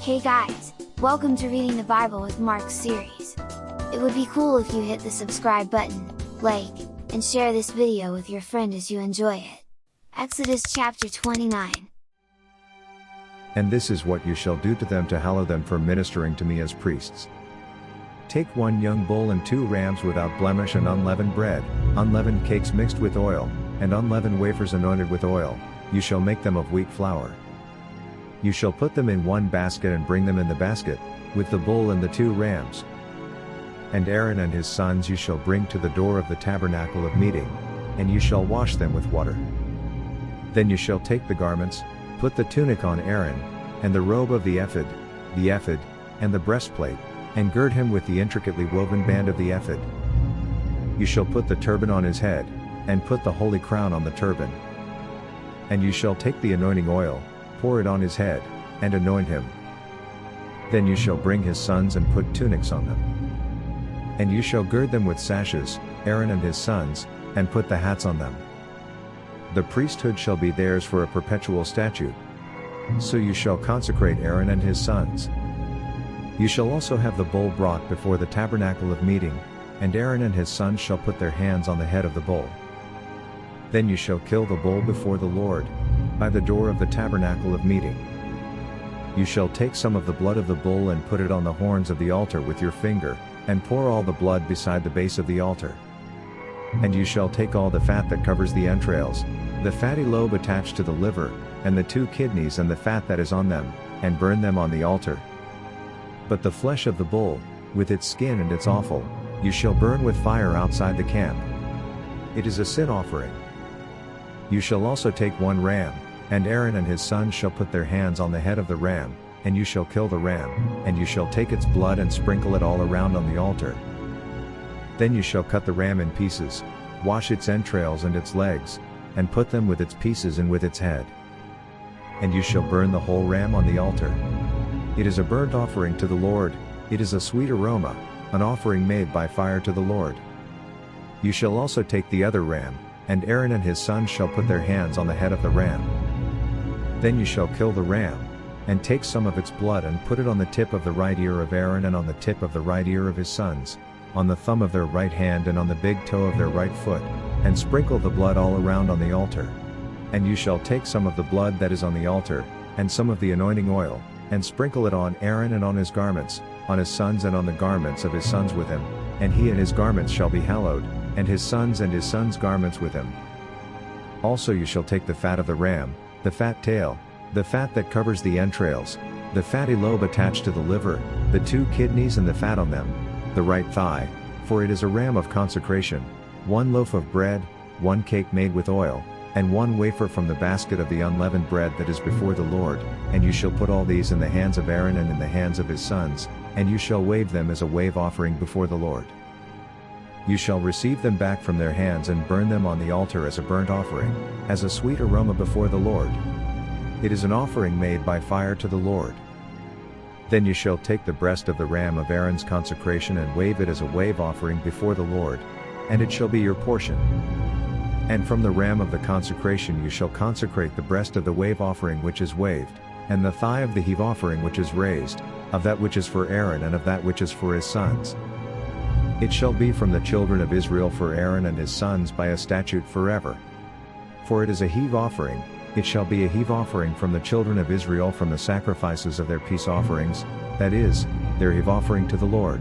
Hey guys, welcome to Reading the Bible with Mark series. It would be cool if you hit the subscribe button, like, and share this video with your friend as you enjoy it. Exodus chapter 29. And this is what you shall do to them to hallow them for ministering to me as priests. Take 1 young bull and 2 rams without blemish and unleavened bread, unleavened cakes mixed with oil, and unleavened wafers anointed with oil, you shall make them of wheat flour. You shall put them in 1 basket and bring them in the basket, with the bull and the 2 rams. And Aaron and his sons you shall bring to the door of the tabernacle of meeting, and you shall wash them with water. Then you shall take the garments, put the tunic on Aaron, and the robe of the ephod, and the breastplate, and gird him with the intricately woven band of the ephod. You shall put the turban on his head, and put the holy crown on the turban. And you shall take the anointing oil, pour it on his head, and anoint him. Then you shall bring his sons and put tunics on them. And you shall gird them with sashes, Aaron and his sons, and put the hats on them. The priesthood shall be theirs for a perpetual statute. So you shall consecrate Aaron and his sons. You shall also have the bull brought before the tabernacle of meeting, and Aaron and his sons shall put their hands on the head of the bull. Then you shall kill the bull before the Lord, by the door of the tabernacle of meeting. You shall take some of the blood of the bull and put it on the horns of the altar with your finger, and pour all the blood beside the base of the altar. And you shall take all the fat that covers the entrails, the fatty lobe attached to the liver, and the 2 kidneys and the fat that is on them, and burn them on the altar. But the flesh of the bull, with its skin and its offal, you shall burn with fire outside the camp. It is a sin offering. You shall also take 1 ram, and Aaron and his sons shall put their hands on the head of the ram, and you shall kill the ram, and you shall take its blood and sprinkle it all around on the altar. Then you shall cut the ram in pieces, wash its entrails and its legs, and put them with its pieces and with its head. And you shall burn the whole ram on the altar. It is a burnt offering to the Lord, it is a sweet aroma, an offering made by fire to the Lord. You shall also take the other ram, and Aaron and his sons shall put their hands on the head of the ram. Then you shall kill the ram, and take some of its blood and put it on the tip of the right ear of Aaron and on the tip of the right ear of his sons, on the thumb of their right hand and on the big toe of their right foot, and sprinkle the blood all around on the altar. And you shall take some of the blood that is on the altar, and some of the anointing oil, and sprinkle it on Aaron and on his garments, on his sons and on the garments of his sons with him, and he and his garments shall be hallowed, and his sons' garments with him. Also you shall take the fat of the ram, the fat tail, the fat that covers the entrails, the fatty lobe attached to the liver, the 2 kidneys and the fat on them, the right thigh, for it is a ram of consecration, 1 loaf of bread, 1 cake made with oil, and 1 wafer from the basket of the unleavened bread that is before the Lord, and you shall put all these in the hands of Aaron and in the hands of his sons, and you shall wave them as a wave offering before the Lord. You shall receive them back from their hands and burn them on the altar as a burnt offering, as a sweet aroma before the Lord. It is an offering made by fire to the Lord. Then you shall take the breast of the ram of Aaron's consecration and wave it as a wave offering before the Lord, and it shall be your portion. And from the ram of the consecration you shall consecrate the breast of the wave offering which is waved, and the thigh of the heave offering which is raised, of that which is for Aaron and of that which is for his sons. It shall be from the children of Israel for Aaron and his sons by a statute forever. For it is a heave offering, it shall be a heave offering from the children of Israel from the sacrifices of their peace offerings, that is, their heave offering to the Lord.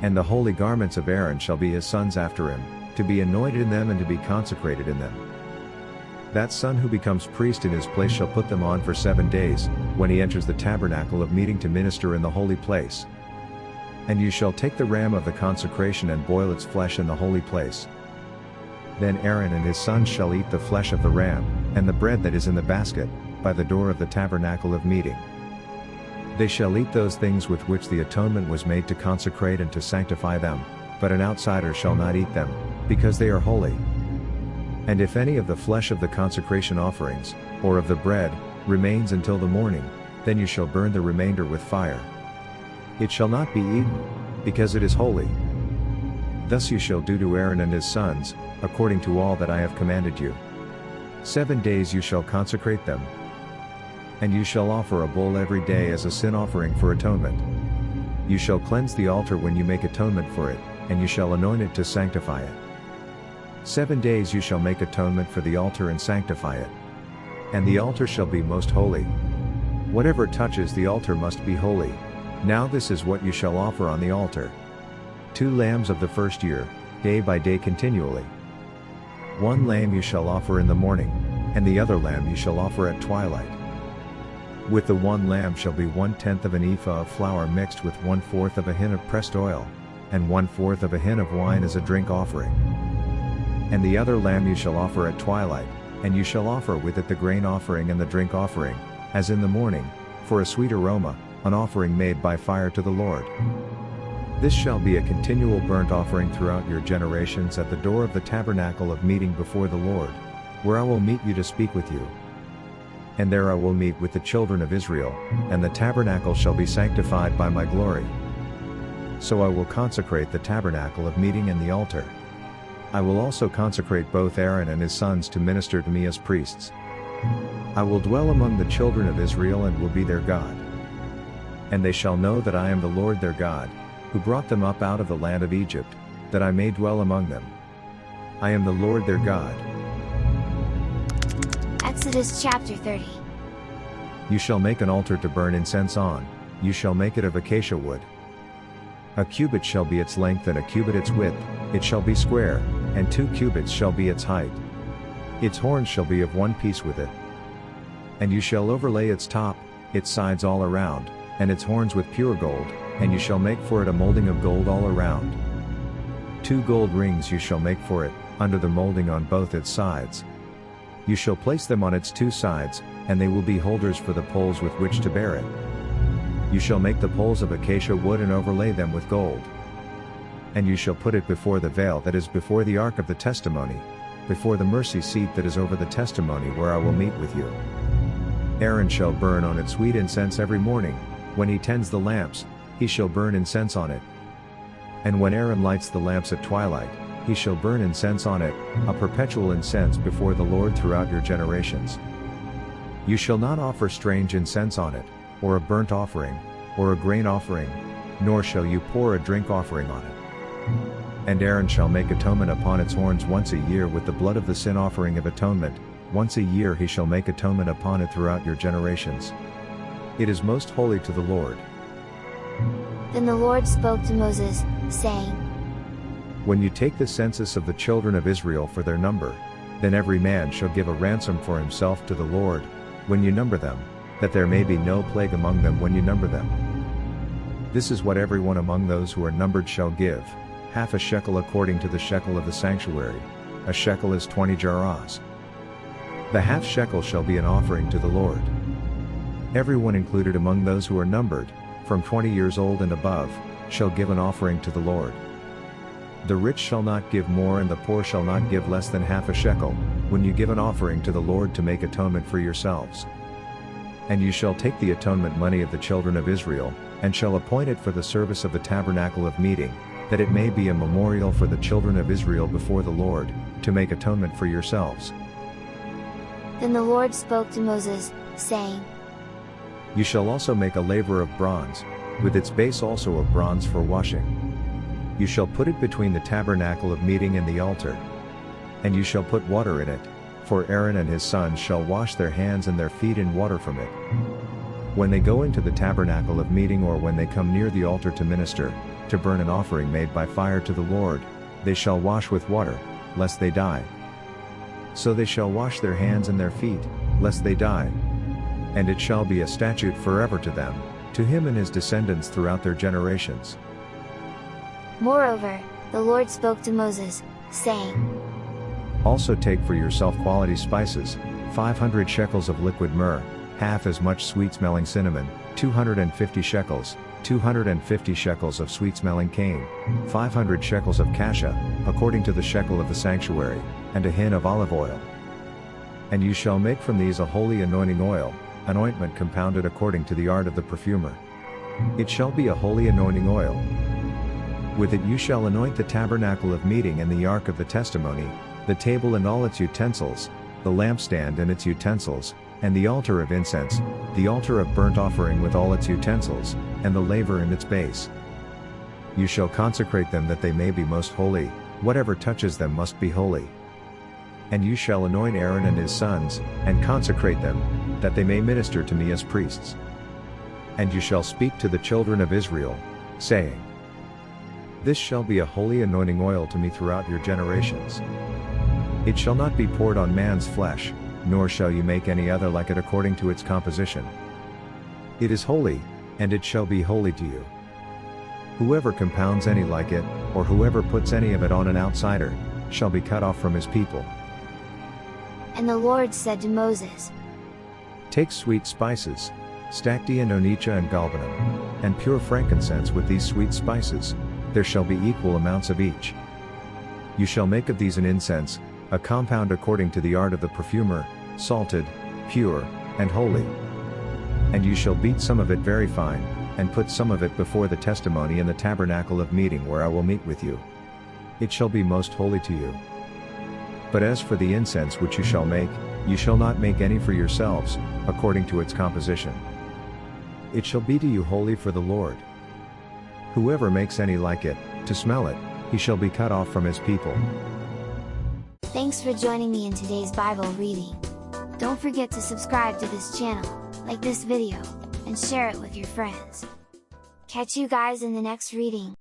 And the holy garments of Aaron shall be his sons after him, to be anointed in them and to be consecrated in them. That son who becomes priest in his place shall put them on for 7 days, when he enters the tabernacle of meeting to minister in the holy place. And you shall take the ram of the consecration and boil its flesh in the holy place. Then Aaron and his sons shall eat the flesh of the ram, and the bread that is in the basket, by the door of the tabernacle of meeting. They shall eat those things with which the atonement was made to consecrate and to sanctify them, but an outsider shall not eat them, because they are holy. And if any of the flesh of the consecration offerings, or of the bread, remains until the morning, then you shall burn the remainder with fire. It shall not be eaten, because it is holy. Thus you shall do to Aaron and his sons, according to all that I have commanded you. 7 days you shall consecrate them. And you shall offer a bull every day as a sin offering for atonement. You shall cleanse the altar when you make atonement for it, and you shall anoint it to sanctify it. 7 days you shall make atonement for the altar and sanctify it. And the altar shall be most holy. Whatever touches the altar must be holy. Now this is what you shall offer on the altar. 2 lambs of the first year, day by day continually. 1 lamb you shall offer in the morning, and the other lamb you shall offer at twilight. With the 1 lamb shall be 1/10 of an ephah of flour mixed with 1/4 of a hin of pressed oil, and 1/4 of a hin of wine as a drink offering. And the other lamb you shall offer at twilight, and you shall offer with it the grain offering and the drink offering, as in the morning, for a sweet aroma, an offering made by fire to the Lord. This shall be a continual burnt offering throughout your generations at the door of the tabernacle of meeting before the Lord, where I will meet you to speak with you. And there I will meet with the children of Israel, and the tabernacle shall be sanctified by my glory. So I will consecrate the tabernacle of meeting and the altar. I will also consecrate both Aaron and his sons to minister to me as priests. I will dwell among the children of Israel and will be their God. And they shall know that I am the Lord their God, who brought them up out of the land of Egypt, that I may dwell among them. I am the Lord their God. Exodus chapter 30. You shall make an altar to burn incense on, you shall make it of acacia wood. A cubit shall be its length and a cubit its width, it shall be square, and 2 cubits shall be its height. Its horns shall be of one piece with it. And you shall overlay its top, its sides all around, and its horns with pure gold, and you shall make for it a molding of gold all around. 2 gold rings you shall make for it, under the molding on both its sides. You shall place them on its 2 sides, and they will be holders for the poles with which to bear it. You shall make the poles of acacia wood and overlay them with gold. And you shall put it before the veil that is before the ark of the testimony, before the mercy seat that is over the testimony where I will meet with you. Aaron shall burn on it sweet incense every morning, when he tends the lamps, he shall burn incense on it. And when Aaron lights the lamps at twilight, he shall burn incense on it, a perpetual incense before the Lord throughout your generations. You shall not offer strange incense on it, or a burnt offering, or a grain offering, nor shall you pour a drink offering on it. And Aaron shall make atonement upon its horns once a year with the blood of the sin offering of atonement, once a year he shall make atonement upon it throughout your generations. It is most holy to the Lord. Then the Lord spoke to Moses, saying, When you take the census of the children of Israel for their number, then every man shall give a ransom for himself to the Lord, when you number them, that there may be no plague among them when you number them. This is what everyone among those who are numbered shall give, half a shekel according to the shekel of the sanctuary, a shekel is 20 gerahs. The half shekel shall be an offering to the Lord. Everyone included among those who are numbered, from 20 years old and above, shall give an offering to the Lord. The rich shall not give more and the poor shall not give less than half a shekel, when you give an offering to the Lord to make atonement for yourselves. And you shall take the atonement money of the children of Israel, and shall appoint it for the service of the tabernacle of meeting, that it may be a memorial for the children of Israel before the Lord, to make atonement for yourselves. Then the Lord spoke to Moses, saying, You shall also make a laver of bronze, with its base also of bronze for washing. You shall put it between the tabernacle of meeting and the altar. And you shall put water in it, for Aaron and his sons shall wash their hands and their feet in water from it. When they go into the tabernacle of meeting or when they come near the altar to minister, to burn an offering made by fire to the Lord, they shall wash with water, lest they die. So they shall wash their hands and their feet, lest they die. And it shall be a statute forever to them, to him and his descendants throughout their generations. Moreover, the Lord spoke to Moses, saying, Also take for yourself quality spices, 500 shekels of liquid myrrh, half as much sweet-smelling cinnamon, 250 shekels, 250 shekels of sweet-smelling cane, 500 shekels of cassia, according to the shekel of the sanctuary, and a hin of olive oil. And you shall make from these a holy anointing oil, an ointment compounded according to the art of the perfumer. It shall be a holy anointing oil. With it you shall anoint the tabernacle of meeting and the ark of the testimony, the table and all its utensils, the lampstand and its utensils, and the altar of incense, the altar of burnt offering with all its utensils, and the laver in its base. You shall consecrate them that they may be most holy, whatever touches them must be holy. And you shall anoint Aaron and his sons, and consecrate them, that they may minister to me as priests. And you shall speak to the children of Israel, saying, This shall be a holy anointing oil to me throughout your generations. It shall not be poured on man's flesh, nor shall you make any other like it according to its composition. It is holy, and it shall be holy to you. Whoever compounds any like it, or whoever puts any of it on an outsider, shall be cut off from his people. And the Lord said to Moses, Take sweet spices, stacte and onycha and galbanum, and pure frankincense with these sweet spices, there shall be equal amounts of each. You shall make of these an incense, a compound according to the art of the perfumer, salted, pure, and holy. And you shall beat some of it very fine, and put some of it before the testimony in the tabernacle of meeting where I will meet with you. It shall be most holy to you. But as for the incense which you shall make, you shall not make any for yourselves, according to its composition. It shall be to you holy for the Lord. Whoever makes any like it, to smell it, he shall be cut off from his people. Thanks for joining me in today's Bible reading. Don't forget to subscribe to this channel, like this video, and share it with your friends. Catch you guys in the next reading.